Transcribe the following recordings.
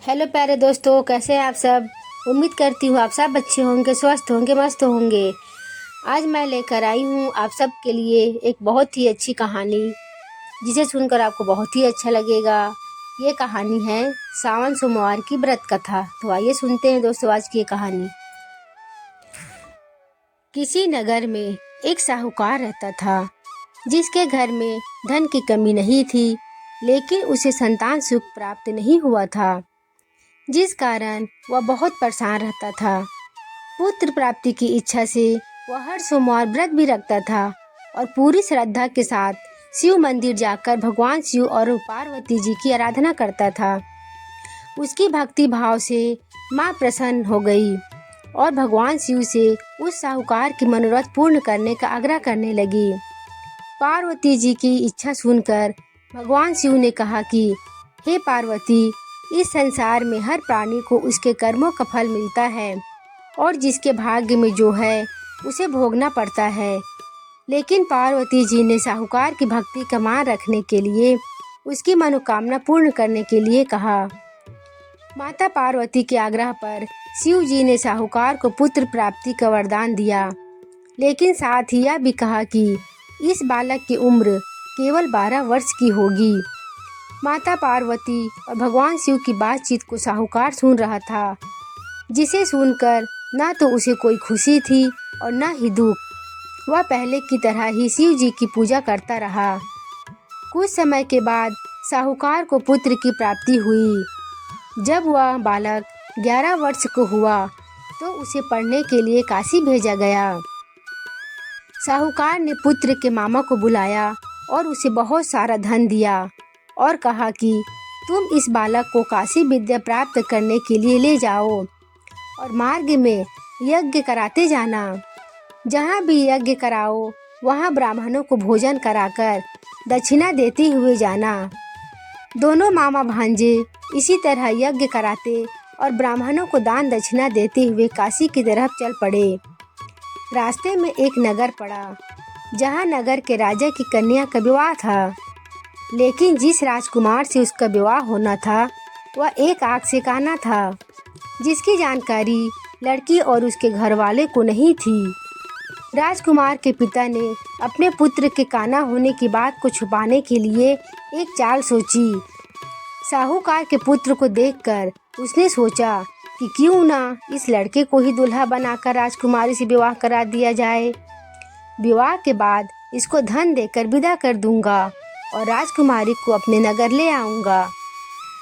Hello प्यारे दोस्तों, कैसे हैं आप सब। उम्मीद करती हूँ आप सब अच्छे होंगे, स्वस्थ होंगे, मस्त होंगे। आज मैं लेकर आई हूँ आप सब के लिए एक बहुत ही अच्छी कहानी, जिसे सुनकर आपको बहुत ही अच्छा लगेगा। ये कहानी है सावन सोमवार की व्रत कथा। तो आइए सुनते हैं दोस्तों आज की ये कहानी। किसी नगर में एक साहूकार रहता था, जिसके घर में धन की कमी नहीं थी, लेकिन उसे संतान सुख प्राप्त नहीं हुआ था, जिस कारण वह बहुत परेशान रहता था। पुत्र प्राप्ति की इच्छा से वह हर सोमवार व्रत भी रखता था और पूरी श्रद्धा के साथ शिव मंदिर जाकर भगवान शिव और पार्वती जी की आराधना करता था। उसकी भक्ति भाव से माँ प्रसन्न हो गई और भगवान शिव से उस साहूकार की मनोरथ पूर्ण करने का आग्रह करने लगी। पार्वती जी की इच्छा सुनकर भगवान शिव ने कहा कि हे पार्वती, इस संसार में हर प्राणी को उसके कर्मों का फल मिलता है और जिसके भाग्य में जो है उसे भोगना पड़ता है। लेकिन पार्वती जी ने साहूकार की भक्ति का मान रखने के लिए उसकी मनोकामना पूर्ण करने के लिए कहा। माता पार्वती के आग्रह पर शिव जी ने साहूकार को पुत्र प्राप्ति का वरदान दिया, लेकिन साथ ही यह भी कहा कि इस बालक की उम्र केवल 12 वर्ष की होगी। माता पार्वती और भगवान शिव की बातचीत को साहूकार सुन रहा था, जिसे सुनकर न तो उसे कोई खुशी थी और न ही दुख। वह पहले की तरह ही शिव जी की पूजा करता रहा। कुछ समय के बाद साहूकार को पुत्र की प्राप्ति हुई। जब वह बालक 11 वर्ष को हुआ तो उसे पढ़ने के लिए काशी भेजा गया। साहूकार ने पुत्र के मामा को बुलाया और उसे बहुत सारा धन दिया और कहा कि तुम इस बालक को काशी विद्या प्राप्त करने के लिए ले जाओ और मार्ग में यज्ञ कराते जाना। जहाँ भी यज्ञ कराओ वहाँ ब्राह्मणों को भोजन कराकर दक्षिणा देते हुए जाना। दोनों मामा भांजे इसी तरह यज्ञ कराते और ब्राह्मणों को दान दक्षिणा देते हुए काशी की तरफ चल पड़े। रास्ते में एक नगर पड़ा, जहाँ नगर के राजा की कन्या का विवाह था। लेकिन जिस राजकुमार से उसका विवाह होना था वह एक आग से काना था, जिसकी जानकारी लड़की और उसके घर वाले को नहीं थी। राजकुमार के पिता ने अपने पुत्र के काना होने की बात को छुपाने के लिए एक चाल सोची। साहूकार के पुत्र को देखकर उसने सोचा कि क्यों ना इस लड़के को ही दूल्हा बनाकर राजकुमारी से विवाह करा दिया जाए। विवाह के बाद इसको धन देकर विदा कर दूंगा और राजकुमारी को अपने नगर ले आऊंगा।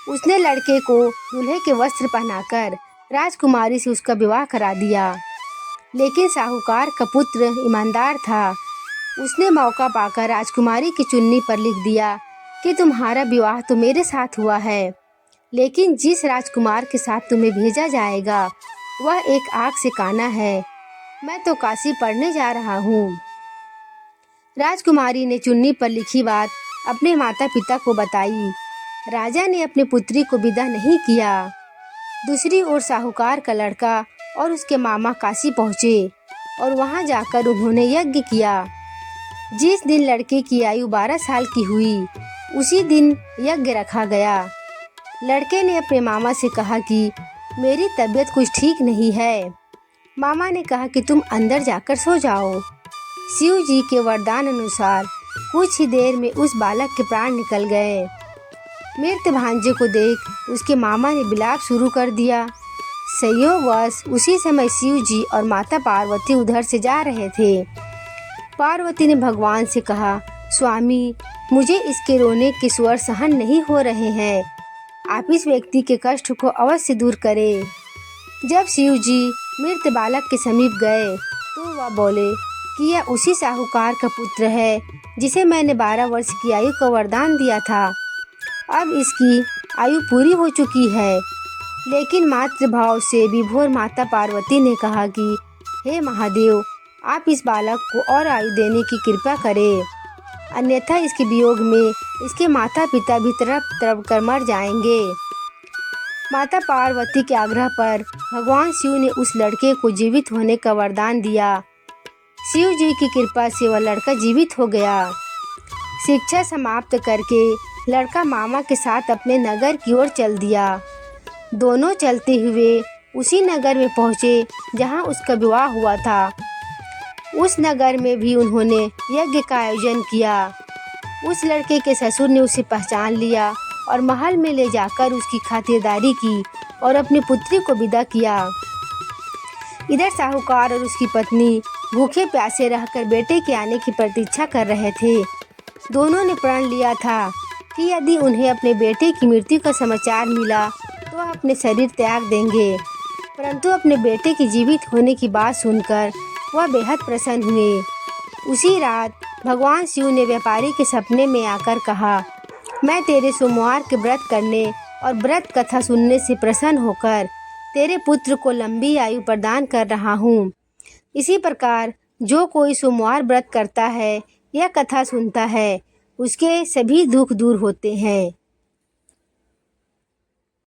उसने लड़के को दूल्हे के वस्त्र पहनाकर राजकुमारी से उसका विवाह करा दिया। लेकिन साहूकार का पुत्र ईमानदार था। उसने मौका पाकर राजकुमारी की चुन्नी पर लिख दिया कि तुम्हारा विवाह तो मेरे साथ हुआ है, लेकिन जिस राजकुमार के साथ तुम्हें भेजा जाएगा वह एक आग से काना है। मैं तो काशी पढ़ने जा रहा हूँ। राजकुमारी ने चुन्नी पर लिखी बात अपने माता पिता को बताई। राजा ने अपने पुत्री को विदा नहीं किया। दूसरी ओर साहूकार का लड़का और उसके मामा काशी पहुँचे और वहां जाकर उन्होंने यज्ञ किया। जिस दिन लड़के की आयु 12 साल की हुई उसी दिन यज्ञ रखा गया। लड़के ने अपने मामा से कहा कि मेरी तबीयत कुछ ठीक नहीं है। मामा ने कहा कि तुम अंदर जाकर सो जाओ। शिव जी के वरदान अनुसार कुछ ही देर में उस बालक के प्राण निकल गए। मृत भांजे को देख उसके मामा ने विलाप शुरू कर दिया। संयोगवश उसी समय शिव जी और माता पार्वती उधर से जा रहे थे। पार्वती ने भगवान से कहा, स्वामी, मुझे इसके रोने के स्वर सहन नहीं हो रहे हैं। आप इस व्यक्ति के कष्ट को अवश्य दूर करें। जब शिव जी मृत बालक के समीप गए तो वह बोले कि यह उसी साहूकार का पुत्र है जिसे मैंने 12 वर्ष की आयु का वरदान दिया था। अब इसकी आयु पूरी हो चुकी है। लेकिन मातृभाव से विभोर माता पार्वती ने कहा कि हे महादेव, आप इस बालक को और आयु देने की कृपा करें, अन्यथा इसके वियोग में इसके माता पिता भी तड़प तड़प कर मर जाएंगे। माता पार्वती के आग्रह पर भगवान शिव ने उस लड़के को जीवित होने का वरदान दिया। शिव जी की कृपा से वह लड़का जीवित हो गया। शिक्षा समाप्त करके लड़का मामा के साथ अपने नगर की ओर चल दिया। दोनों चलते हुए उसी नगर में पहुँचे जहाँ उसका विवाह हुआ था। उस नगर में भी उन्होंने यज्ञ का आयोजन किया। उस लड़के के ससुर ने उसे पहचान लिया और महल में ले जाकर उसकी खातिरदारी की और अपनी पुत्री को विदा किया। इधर साहूकार और उसकी पत्नी भूखे प्यासे रहकर बेटे के आने की प्रतीक्षा कर रहे थे। दोनों ने प्रण लिया था कि यदि उन्हें अपने बेटे की मृत्यु का समाचार मिला तो वह अपने शरीर त्याग देंगे। परंतु अपने बेटे के जीवित होने की बात सुनकर वह बेहद प्रसन्न हुए। उसी रात भगवान शिव ने व्यापारी के सपने में आकर कहा, मैं तेरे सोमवार के व्रत करने और व्रत कथा सुनने से प्रसन्न होकर तेरे पुत्र को लंबी आयु प्रदान कर रहा हूँ। इसी प्रकार जो कोई सोमवार व्रत करता है या कथा सुनता है उसके सभी दुख दूर होते हैं।